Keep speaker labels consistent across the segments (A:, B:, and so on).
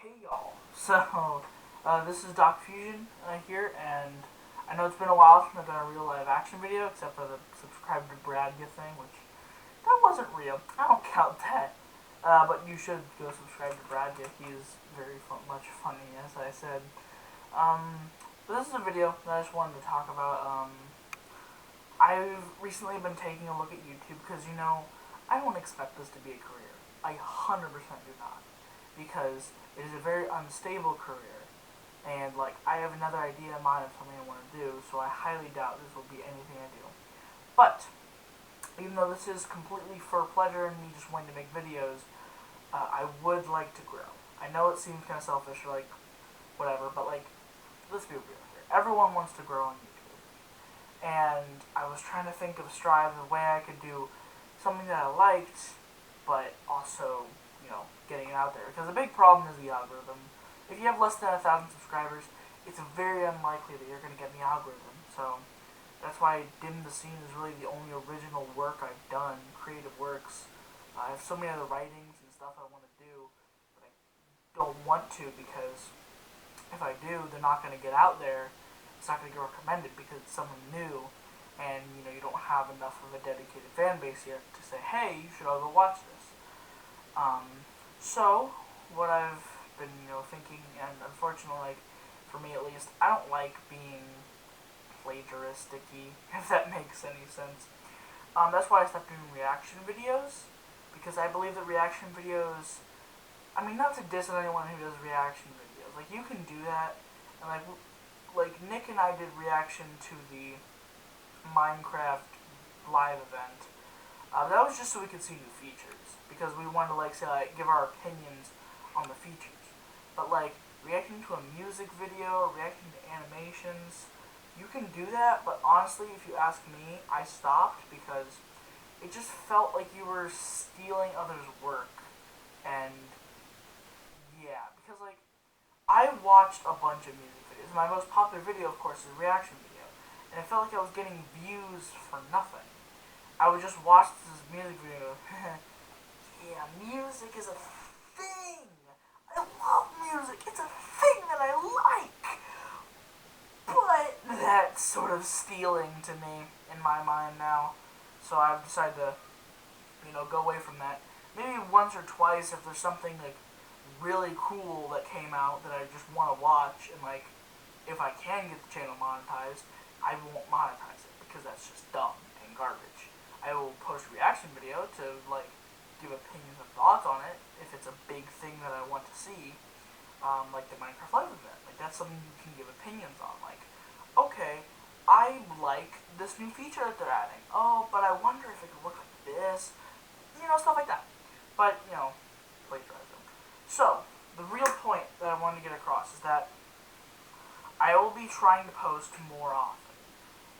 A: Hey y'all, this is Doc Fusion here, and I know it's been a while since I've done a real live action video, except for the subscribe to Bradga thing, which that wasn't real. I don't count that. But you should go subscribe to Bradga. He is very much funny, as I said. But this is a video that I just wanted to talk about. I've recently been taking a look at YouTube because, I don't expect this to be a career. I 100% do not. Because it is a very unstable career. And, I have another idea in mind of something I want to do, so I highly doubt this will be anything I do. But, even though this is completely for pleasure and me just wanting to make videos, I would like to grow. I know it seems kind of selfish, or, whatever, but, let's be real here. Everyone wants to grow on YouTube. And I was trying to think of Strive, a way I could do something that I liked, but also, getting it out there. Because the big problem is the algorithm. If you have less than 1,000 subscribers, it's very unlikely that you're going to get in the algorithm. So that's why Dim the Scene is really the only original work I've done, creative works. I have so many other writings and stuff I want to do, but I don't want to because if I do, they're not going to get out there. It's not going to get recommended because it's someone new, and you don't have enough of a dedicated fan base yet to say, hey, you should all go watch this. So what I've been, thinking, and unfortunately, for me at least, I don't like being plagiaristic-y, if that makes any sense. That's why I stopped doing reaction videos, because I believe that reaction videos, not to diss on anyone who does reaction videos, you can do that, and Nick and I did reaction to the Minecraft live event. That was just so we could see new features, because we wanted to, give our opinions on the features. But, reacting to a music video, reacting to animations, you can do that, but honestly, if you ask me, I stopped because it just felt like you were stealing others' work. And, yeah, because, I watched a bunch of music videos. My most popular video, of course, is a reaction video. And it felt like I was getting views for nothing. I would just watch this music video. Yeah, music is a thing. I love music. It's a thing that I like. But that's sort of stealing to me in my mind now. So I've decided to, go away from that. Maybe once or twice if there's something really cool that came out that I just want to watch, and if I can get the channel monetized, I won't monetize it because that's just dumb and garbage. I will post a reaction video to give opinions and thoughts on it if it's a big thing that I want to see, like the Minecraft Live event. That's something you can give opinions on. Okay, I like this new feature that they're adding. Oh, but I wonder if it could look like this. Stuff like that. But, plagiarism. So, the real point that I wanted to get across is that I will be trying to post more often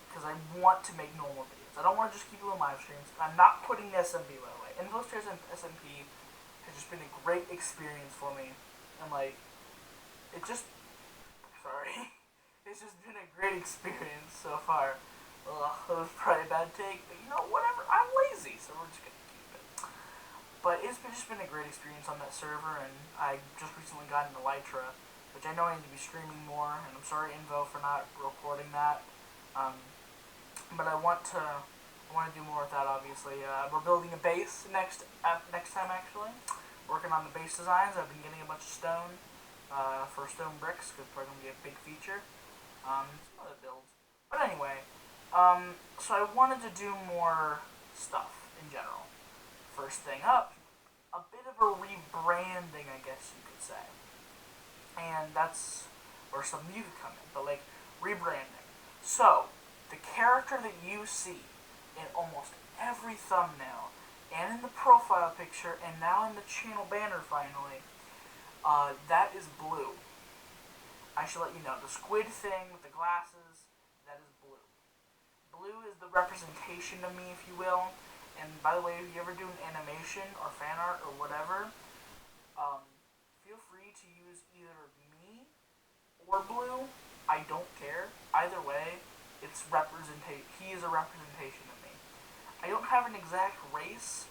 A: because I want to make normal videos. I don't want to just keep doing live streams. I'm not quitting the SMP, by the way. InfoStairs and SMP has just been a great experience for me. And, it just... Sorry. It's just been a great experience so far. Ugh, that was probably a bad take, but whatever. I'm lazy, so we're just going to keep it. But it's just been a great experience on that server, and I just recently got into Elytra, which I know I need to be streaming more, and I'm sorry, Invo, for not recording that. But I want to do more with that, obviously. We're building a base next time, actually. Working on the base designs. I've been getting a bunch of stone for stone bricks, because it's probably going to be a big feature. Some other builds. But anyway, so I wanted to do more stuff in general. First thing up, a bit of a rebranding, I guess you could say. And that's where some of you could come in, but rebranding. So, the character that you see in almost every thumbnail, and in the profile picture, and now in the channel banner finally, that is Blue. I should let you know, the squid thing with the glasses, that is Blue. Blue is the representation of me, if you will. And by the way, if you ever do an animation or fan art or whatever, feel free to use either me or Blue. I don't care. Either way, it's he is a representation of me. I don't have an exact race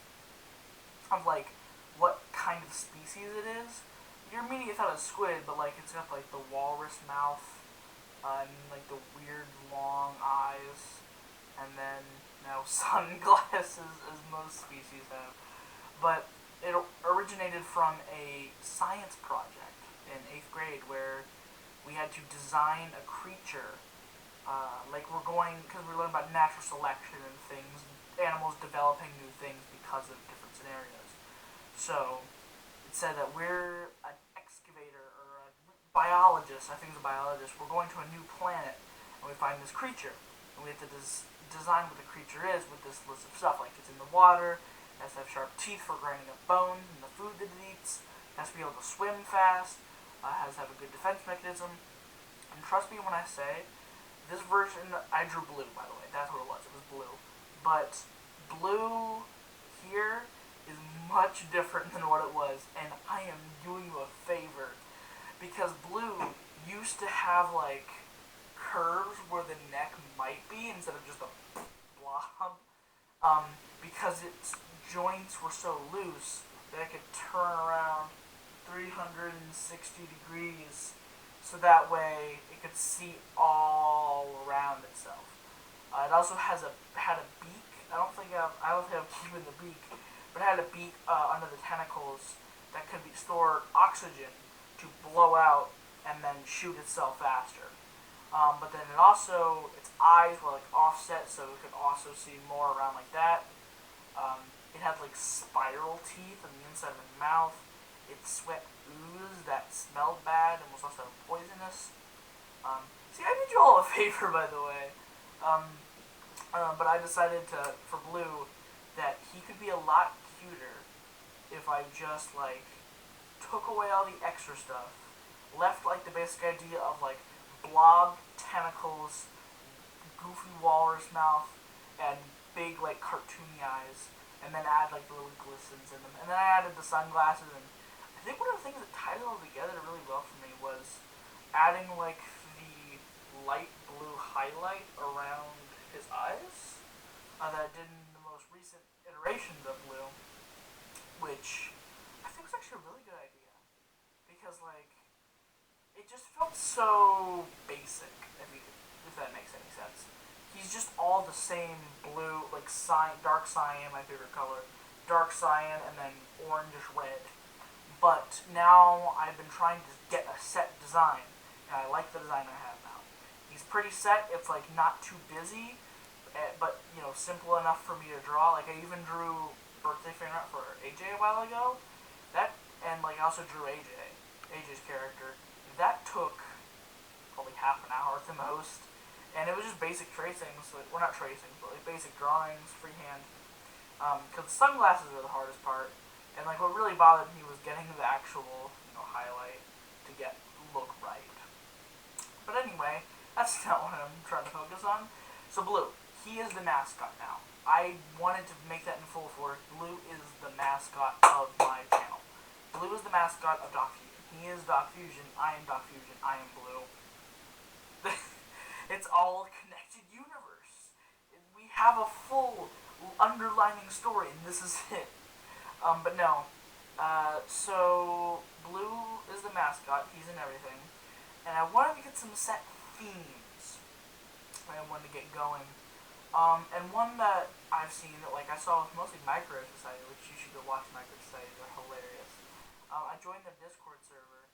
A: of what kind of species it is, your immediate thought is squid, but like it's got like the walrus mouth, and like the weird long eyes, and then now sunglasses as most species have. But it originated from a science project in 8th grade where we had to design a creature. Like we're going, because we learn about natural selection and things, animals developing new things because of different scenarios. So it said that we're an excavator or a biologist, I think it's a biologist, we're going to a new planet and we find this creature. And we have to design what the creature is with this list of stuff, like it's in the water, it has to have sharp teeth for grinding up bones and the food that it eats, it has to be able to swim fast, has to have a good defense mechanism. And trust me when I say, this version, I drew blue, by the way, that's what it was blue. But blue here is much different than what it was, and I am doing you a favor. Because blue used to have, like, curves where the neck might be instead of just a blob. Because its joints were so loose that it could turn around 360 degrees so that way it could see all around itself. It also had a beak. I don't think I've given the beak, but it had a beak under the tentacles that could store oxygen to blow out and then shoot itself faster. But then its eyes were like offset, so it could also see more around like that. It had like spiral teeth on the inside of its mouth. It sweat ooze that smelled bad and was also poisonous. See, I did you all a favor, by the way. But I decided for Blue, that he could be a lot cuter if I just like took away all the extra stuff, left like the basic idea of like blob tentacles, goofy walrus mouth, and big like cartoony eyes, and then add like the little glistens in them, and then I added the sunglasses. And I think one of the things that tied it all together really well for me was adding like the light blue highlight around his eyes that I did in the most recent iterations of Blue, which I think was actually a really good idea because like it just felt so basic, if that makes any sense. He's just all the same blue, like dark cyan, my favorite color, dark cyan, and then orangish red. But now I've been trying to get a set design, and I like the design I have now. He's pretty set. It's like not too busy, but simple enough for me to draw. Like I even drew birthday fan art for AJ a while ago. And like I also drew AJ's character. That took probably half an hour at the most, and it was just basic tracings. Like, well, not tracings, but like basic drawings, freehand. Because the sunglasses are the hardest part, and like what really bothered me was getting the actual highlight to look right. But anyway, that's not what I'm trying to focus on. So Blue, he is the mascot now. I wanted to make that in full force. Blue is the mascot of my channel. Blue is the mascot of Doc Fusion. He is Doc Fusion. I am Doc Fusion. I am Blue. It's all a connected universe. We have a full underlining story, and this is it. But no. So Blue is the mascot. He's in everything. And I wanted to get some set themes. I wanted to get going. And one that I've seen that like I saw with mostly Micro Society, which you should go watch Micro Society, they're hilarious. I joined their Discord server,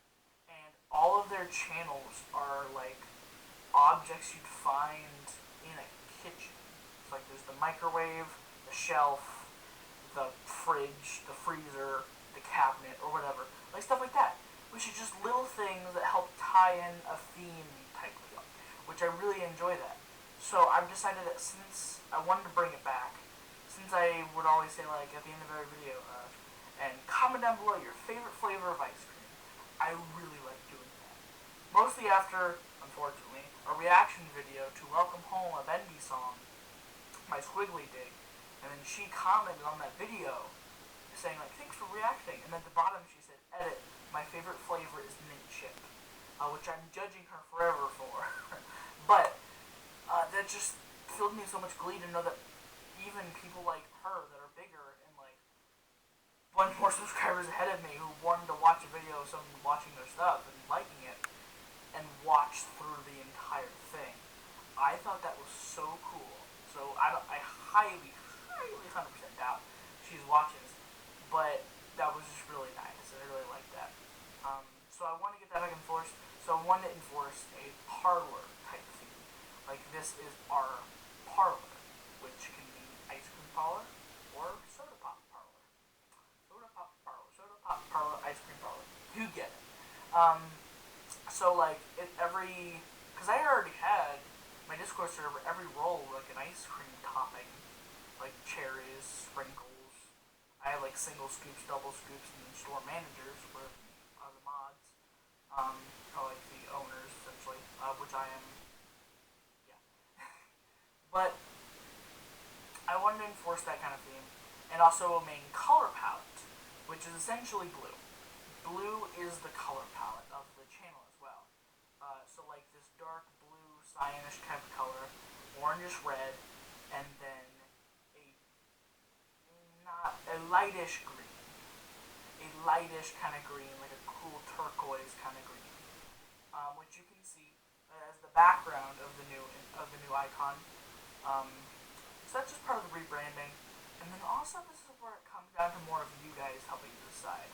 A: and all of their channels are like objects you'd find in a kitchen. It's like there's the microwave, the shelf, the fridge, the freezer, the cabinet, or whatever. Like stuff like that. Which are just little things that help tie in a theme type deal. Which I really enjoy that. So I've decided that since I wanted to bring it back, since I would always say like at the end of every video, and comment down below your favorite flavor of ice cream. I really like doing that. Mostly after, unfortunately, a reaction video to Welcome Home, a Bendy song, my Squiggly did, and then she commented on that video saying like, thanks for reacting, and at the bottom she said, edit, my favorite flavor is mint chip, which I'm judging her forever for. But that just filled me with so much glee to know that even people like her that are bigger and like bunch more subscribers ahead of me who wanted to watch a video of someone watching this is our parlor, which can be ice cream parlor or soda pop parlor. Soda pop parlor, ice cream parlor. You get it. So like because I already had my Discord server every roll like an ice cream topping, like cherries, sprinkles. I had like single scoops, double scoops, and then store managers were the mods, or like the owners essentially, which I am. Yeah, but I wanted to enforce that kind of theme, and also a main color palette, which is essentially blue. Blue is the color palette of the channel as well. So like this dark blue, cyanish type of color, orangish red, and then a not a lightish green, a lightish kind of green, like a cool turquoise kind of green, which you can see as the background of the new icon. Um, so that's just part of the rebranding, and then also this is where it comes down to more of you guys helping decide.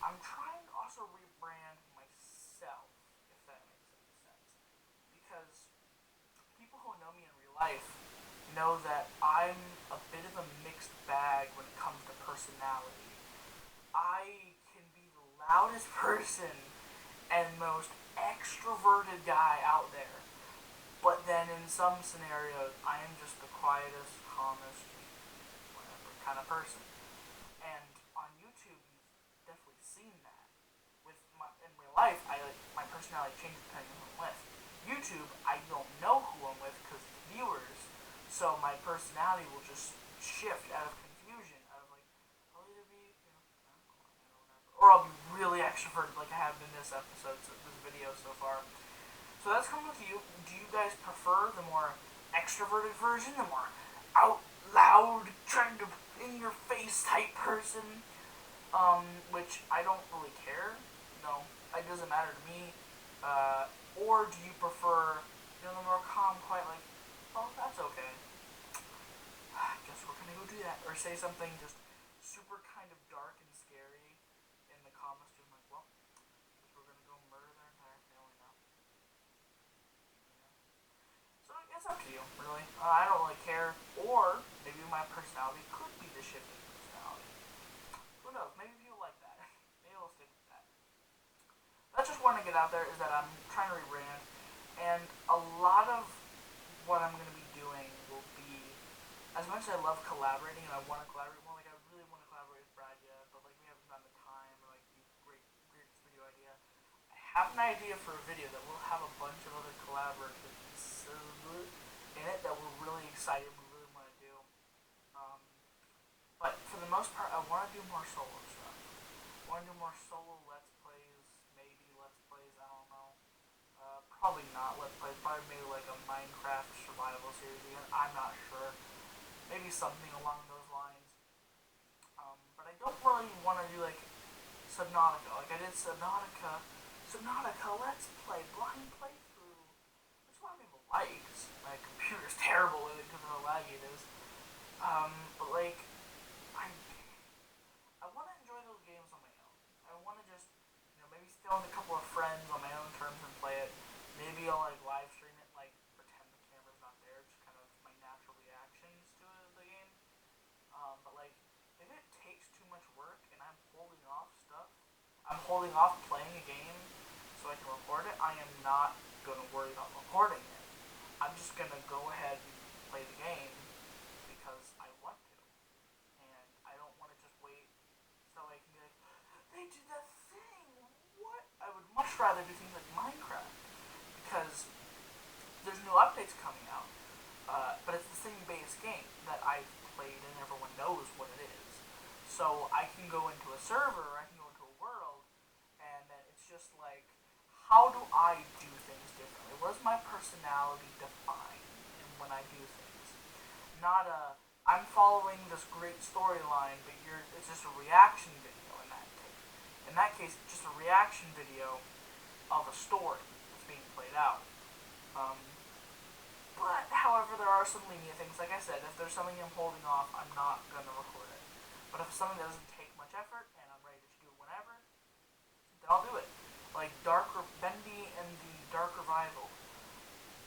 A: I'm trying to also rebrand myself, if that makes any sense, because people who know me in real life know that I'm a bit of a mixed bag when it comes to personality. I can be the loudest person and most extroverted guy out there, but then in some scenarios, I am just the quietest, calmest, whatever kind of person. And on YouTube, you've definitely seen that. In real life, my personality changes depending on who I'm with. YouTube, I don't know who I'm with because it's viewers, so my personality will just shift out of confusion. Out of like, I'll either be kind of quiet or whatever, or I'll be really extroverted like I have in this episode, this video so far. So that's coming with you. Do you guys prefer the more extroverted version, the more out loud, trying to in your face type person? Which I don't really care. No, it doesn't matter to me. Or do you prefer, the more calm, quiet, like, oh, that's okay. I guess we're gonna go do that. Or say something just super kind of dark and scary in the calmest room, like, well, I guess we're gonna go murder their entire family now. So it's up to you, really. I don't really care. Or maybe my personality could be the shifting personality. Who knows? Maybe people like that. Maybe we'll stick with that. That's just want to get out there is that I'm trying to rebrand, and a lot of what I'm going to be doing will be, as much as I love collaborating and I want to collaborate more, like I really want to collaborate with Brad yet, but like we haven't found the time or like the greatest video idea. I have an idea for a video that will have a bunch of other collaborators in it that we're really excited, we really want to do. Um, but for the most part, I want to do more solo stuff. I want to do more solo Let's Plays, maybe Let's Plays, I don't know. Probably not Let's Plays, probably maybe like a Minecraft survival series again, I'm not sure. Maybe something along those lines. But I don't really want to do like Subnautica. Like I did Subnautica, Let's Play, blind playthrough. Which a lot of people likes. My computer's terrible with it because of how laggy it is. But like, I want to enjoy those games on my own. I want to just, maybe throw in a couple of friends on my own terms and play it. Maybe I'll like live stream it, like pretend the camera's not there, just kind of my natural reactions to the game. But like, if it takes too much work and I'm holding off playing a game so I can record it, I am not gonna worry about recording it. I'm just gonna go ahead and play the game because I want to, and I don't want to just wait so I can be like, they did that thing. What? I would much rather do things like Minecraft because there's new updates coming out, but it's the same base game that I've played and everyone knows what it is. So I can go into a server, I can go into a world, and then it's just like, how do I do things differently? What is my personality defined in when I do things? Not I'm following this great storyline, but it's just a reaction video in that case. In that case, it's just a reaction video of a story that's being played out. But, however, there are some lenient things. Like I said, if there's something I'm holding off, I'm not going to record it. But if it's something that doesn't take much effort and I'm ready to do it whenever, then I'll do it. Like Bendy and the Dark Revival.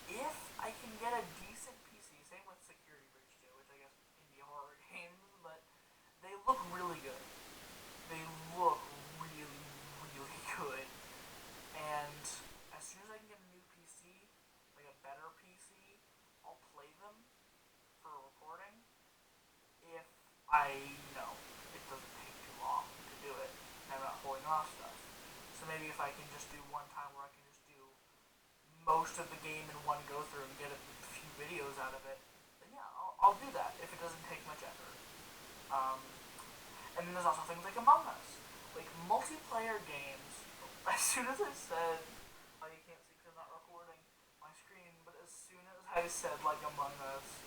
A: If I can get a decent PC. Same with Security Breach too, which I guess indie horror games, but they look really good. They look really, really good. And as soon as I can get a new PC, like a better PC, I'll play them for recording if I know it doesn't take too long to do it and I'm not holding off stuff. So maybe if I can just do one time where I can just do most of the game in one go through and get a few videos out of it, then yeah, I'll do that if it doesn't take much effort. Um, and then there's also things like Among Us. Like multiplayer games, as soon as I said, oh, you can't see because I'm not recording my screen, but as soon as I said like Among Us,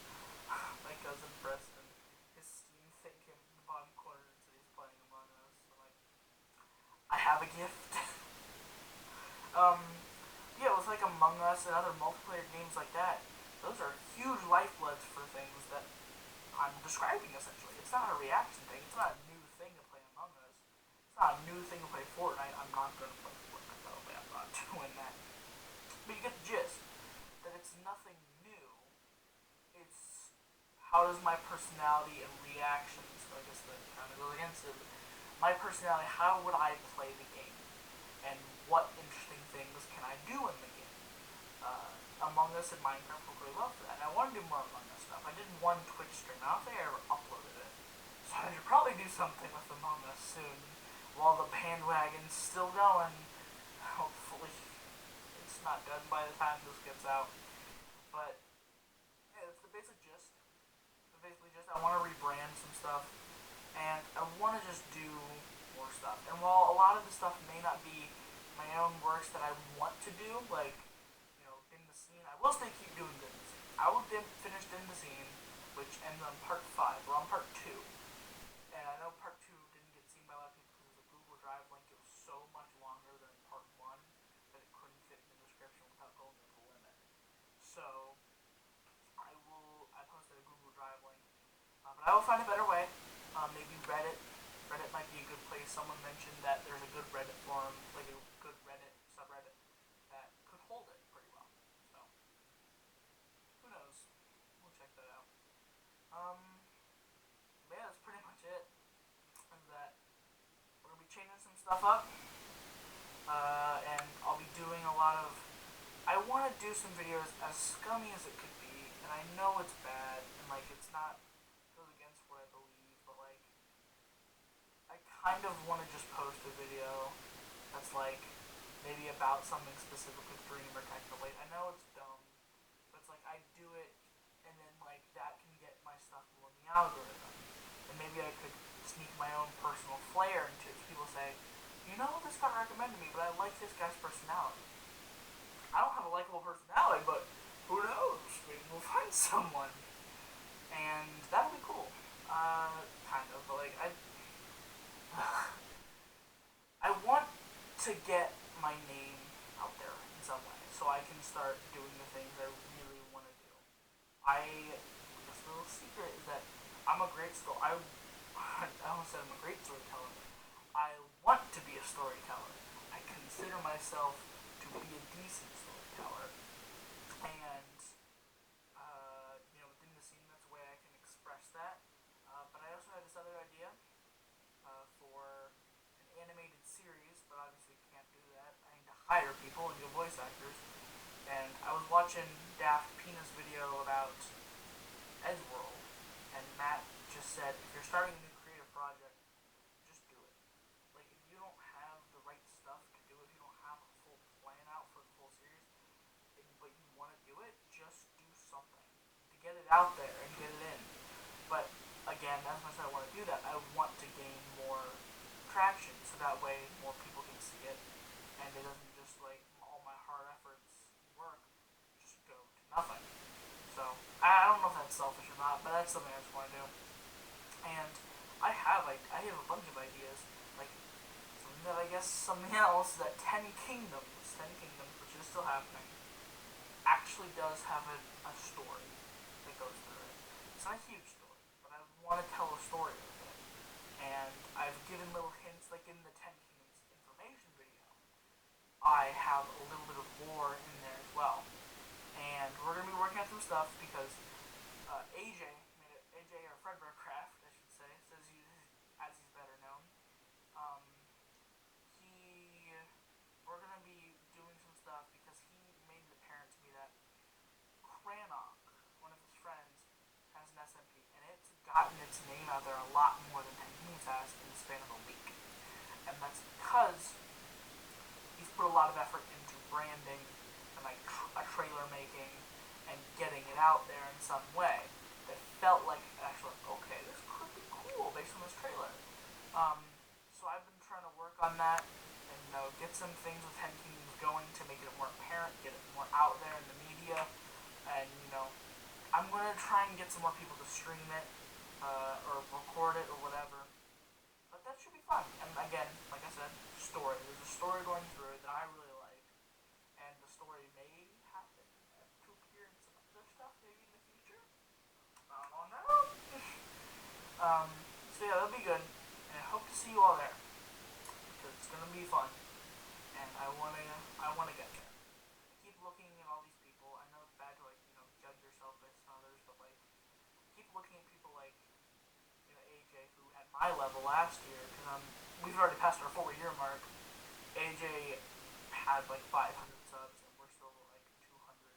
A: my cousin Preston, his Steam thing came in the bottom corner and said he's playing Among Us. I'm like, I have a gift. um, yeah, with like Among Us and other multiplayer games like that, those are huge lifebloods for things that I'm describing essentially. It's not a reaction thing. It's not a new thing to play Among Us. It's not a new thing to play Fortnite. I'm not going to play Fortnite though. I'm not doing that. But you get the gist that it's nothing new. It's how does my personality and reactions, I guess that kind of goes against it, my personality, how would I play the game? And what interesting things can I do in the game? Among Us and Minecraft work really well for that. And I want to do more Among Us stuff. I did one Twitch stream. I don't think I ever uploaded it. So I should probably do something with Among Us soon. While the bandwagon's still going. Hopefully it's not done by the time this gets out. But yeah, it's the basic gist. Basically just I want to rebrand some stuff. And I want to just do more stuff. And while a lot of the stuff may not be my own works that I want to do, like in the scene, I will still keep doing Din the Scene. I will finish Din the Scene, which ends on part 5. We're on part 2. And I know part 2 didn't get seen by a lot of people because it was a Google Drive link. It was so much longer than part 1 that it couldn't fit in the description without going over the limit. So I posted a Google Drive link. But I will find a better way. Maybe Reddit. Reddit might be a good place. Someone mentioned that there's a good Reddit forum, like a good Reddit subreddit that could hold it pretty well. So, who knows? We'll check that out. But yeah, that's pretty much it. Is that we're gonna be changing some stuff up, and I'll be doing a lot of. I want to do some videos as scummy as it could be, and I know it's bad, and like it's not goes against what I believe, but like I kind of want to just post a video that's like maybe about something specific with Dream or Technoblade. I know it's dumb, but it's like I do it and then like that can get my stuff more in the algorithm. And maybe I could sneak my own personal flair into it. People say, this got recommended to me, but I like this guy's personality. I don't have a likable personality, but who knows? Maybe we'll find someone. And that'll be cool. Kind of, but like I want to get my name out there in some way, so I can start doing the things I really want to do. This little secret is that I'm a great I almost said I'm a great storyteller. I want to be a storyteller. I consider myself to be a decent storyteller, and within the scene, that's a way I can express that. But I also had this other idea for an animated series, but obviously can't do that. I need to hire people and get voice actors. And I was watching Daft Peanut's video about Edgeworld, and Matt just said, if you're starting a new creative project, just do it. Like, if you don't have the right stuff to do it, if you don't have a full plan out for the full series, but you want to do it, just do something to get it out there and get it in. But again, as much as I want to do that, I want to gain more traction, so that way more people can see it, and it doesn't just like all my hard efforts work just go to nothing. So I don't know if that's selfish or not, but that's something I just want to do. And I have a bunch of ideas, like something else that Ten Kingdoms, which is still happening, actually does have a story that goes through it. It's not a huge story, but I want to tell a story with it. And I've given little hints, like in the Ten Kingdoms information video, I have a little bit of lore in there as well. And we're gonna be working on some stuff because AJ made it. AJ or Fredbear Craft, I should say, as he's better known. Um, he we're gonna be doing some stuff because he made it apparent to me that Cranach, one of his friends, has an SMP, and it's gotten its name out there a lot more than Penguins has in the span of a week. And that's because he's put a lot of effort into branding and like a trailer making and getting it out there in some way that felt like actually okay, this could be cool based on this trailer. So I've been trying to work on that and get some things with Ten Kingdoms going to make it more apparent, get it more out there in the media, and I'm gonna try and get some more people to stream it or record it or whatever. But that should be fun. And again, like I said, story. There's a story going through it that I really like, and the story may happen to appear in some other stuff maybe in the future. I don't know. So yeah, that'll be good, and I hope to see you all there because it's gonna be fun, and I wanna get there. I keep looking at all these people. I know it's bad to like judge yourself based on others, but like I keep looking at people like AJ who at my level last year because we've already passed our 4-year mark. AJ had like 500 subs, and we're still like 228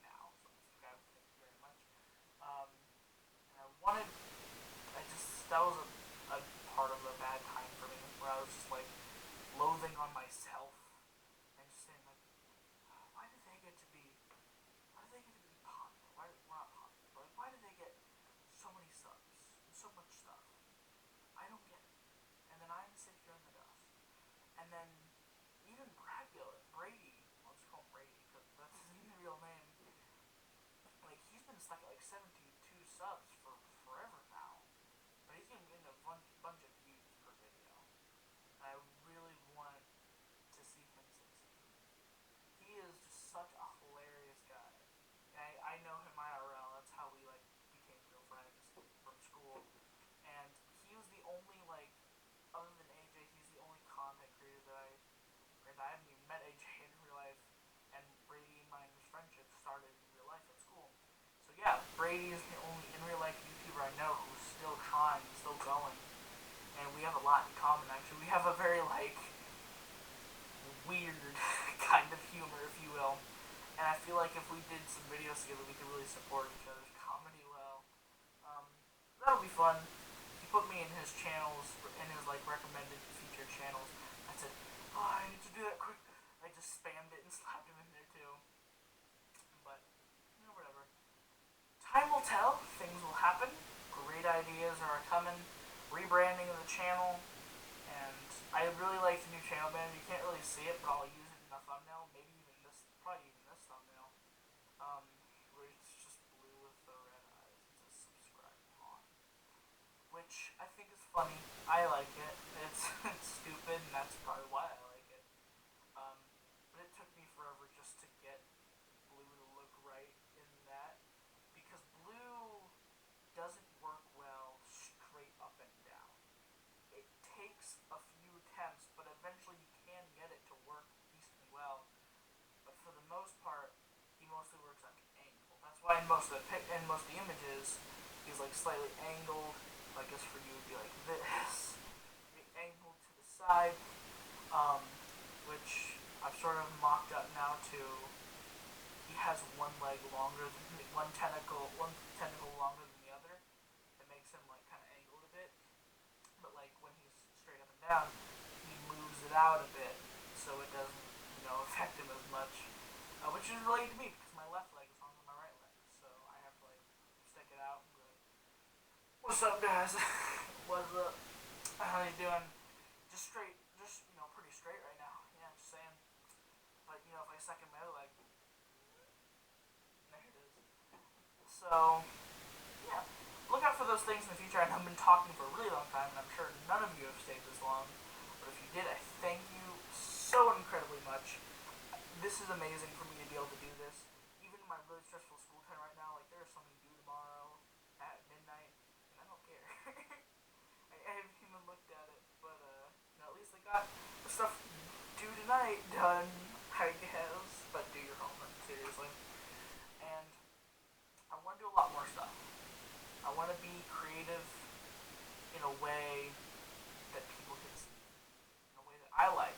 A: now. So thank you very much. And I just that was a part of a bad time for me where I was just like loathing on myself and just saying like, why do they get to be popular? Why we're not popular? But like, why do they get so many subs and so much stuff? I don't get it. And then I'm sit here in the dust. And then even Brady, I'll just call him Brady because that's his real name. Like he's been stuck at like 72 subs for forever now, but he's getting a bunch of views per video. And I really want to see him succeed. He is just such a hilarious guy. And I know him IRL. That's how we like became real friends from school. And he was the only like, other than AJ, he's the only content creator that I haven't even met AJ in real life. And Brady and my friendship started in real life at school. So yeah, Brady is the only in real life YouTuber I know who's still trying, still going. And we have a lot in common actually. We have a very like weird kind of humor, if you will. And I feel like if we did some videos together, we could really support each other's comedy well. Um, that'll be fun. He put me in his channels, in his like recommended featured channels. I said, oh, I need to do that quick. I just spammed it and slapped him in there too. But whatever. Time will tell. Things will happen. Great ideas are coming. Rebranding of the channel. And I really like the new channel banner. You can't really see it, but I'll use it in the thumbnail. Maybe even this, probably even this thumbnail. Where it's just blue with the red eyes. It says subscribe on. Which I think is funny. I like it. It's stupid, and that's probably why I like it. But it took me forever just to get blue to look right in that. Because blue doesn't work well straight up and down. It takes a few attempts, but eventually you can get it to work decently well. But for the most part, he mostly works at an angle. That's why in most of the images, he's like slightly angled. I guess for you would be like this, be angled to the side, which I've sort of mocked up now to. He has one tentacle longer than the other. It makes him like kind of angled a bit. But like when he's straight up and down, he moves it out a bit so it doesn't, affect him as much. Which is related to me because my left leg is longer than my right leg, so I have to like stick it out and be like, "What's up, guys? What's up? How you doing?" Just straight, pretty straight right now. Yeah, just saying. But if I second my other leg, there it is. So yeah, look out for those things in the future. I've been talking for a really long time, and I'm sure none of you have stayed this long. But if you did, I thank you so incredibly much. This is amazing for me to be able to do this. Even in my really stressful school time right now, like there's something due tomorrow at midnight, and I don't care. I haven't even looked at it, but at least I got the stuff due tonight done, I guess. But do your homework, seriously. more stuff. I want to be creative in a way that people can see, in a way that I like,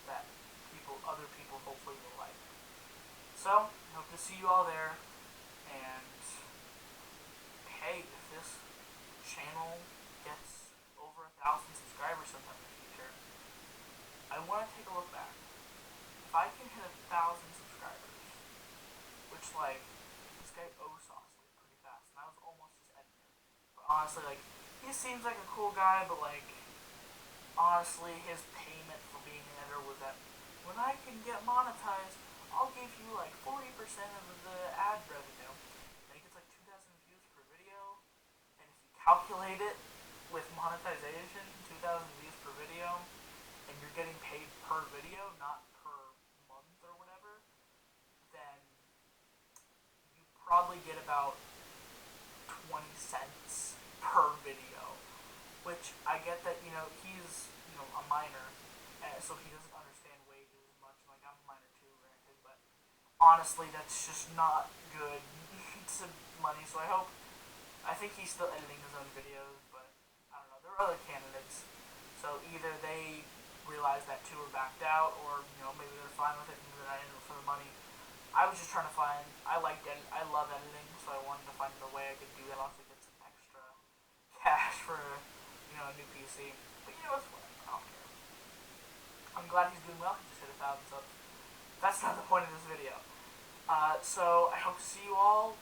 A: that other people hopefully will like. So, I hope to see you all there, and hey, if this channel gets over 1,000 subscribers sometime in the future, I want to take a look back. If I can hit 1,000 subscribers, which like, this guy Osauce did pretty fast, and I was almost his editor. But honestly, like, he seems like a cool guy, but like, honestly, his payment for being an editor was that when I can get monetized, I'll give you like 40% of the ad revenue. And he gets like 2,000 views per video, and if you calculate it with monetization, 2,000 views per video, and you're getting paid per video, not per month or whatever, then you probably get about 20 cents per video. Which I get that, he's, a minor, so he doesn't understand wages as much. Like, I'm a minor too, granted, but honestly, that's just not good to money. So I think he's still editing his own videos, but I don't know. There are other candidates, so either they realize that too or backed out, or maybe they're fine with it and they're not in it for the money. I was just trying to find. I love editing, so I wanted to find a way I could do that. Also get some extra cash for a new PC. But it's whatever. I don't care. I'm glad he's doing well. He just hit 1,000 subs. That's not the point of this video. So I hope to see you all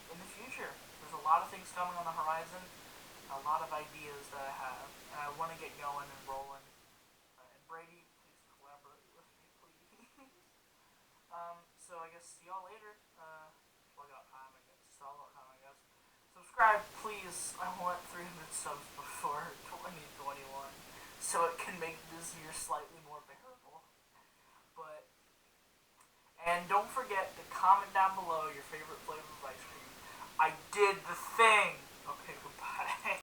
A: in the future. There's a lot of things coming on the horizon, a lot of ideas that I have, and I want to get going and rolling. And Brady, please collaborate with me, please. So I guess see y'all later. Plug out time, I guess. Stall out time, I guess. Subscribe, please. I want 300 subs before 2021, so it can make this year slightly more bearable. And don't forget to comment down below your favorite flavor of ice cream. I did the thing! Okay, goodbye.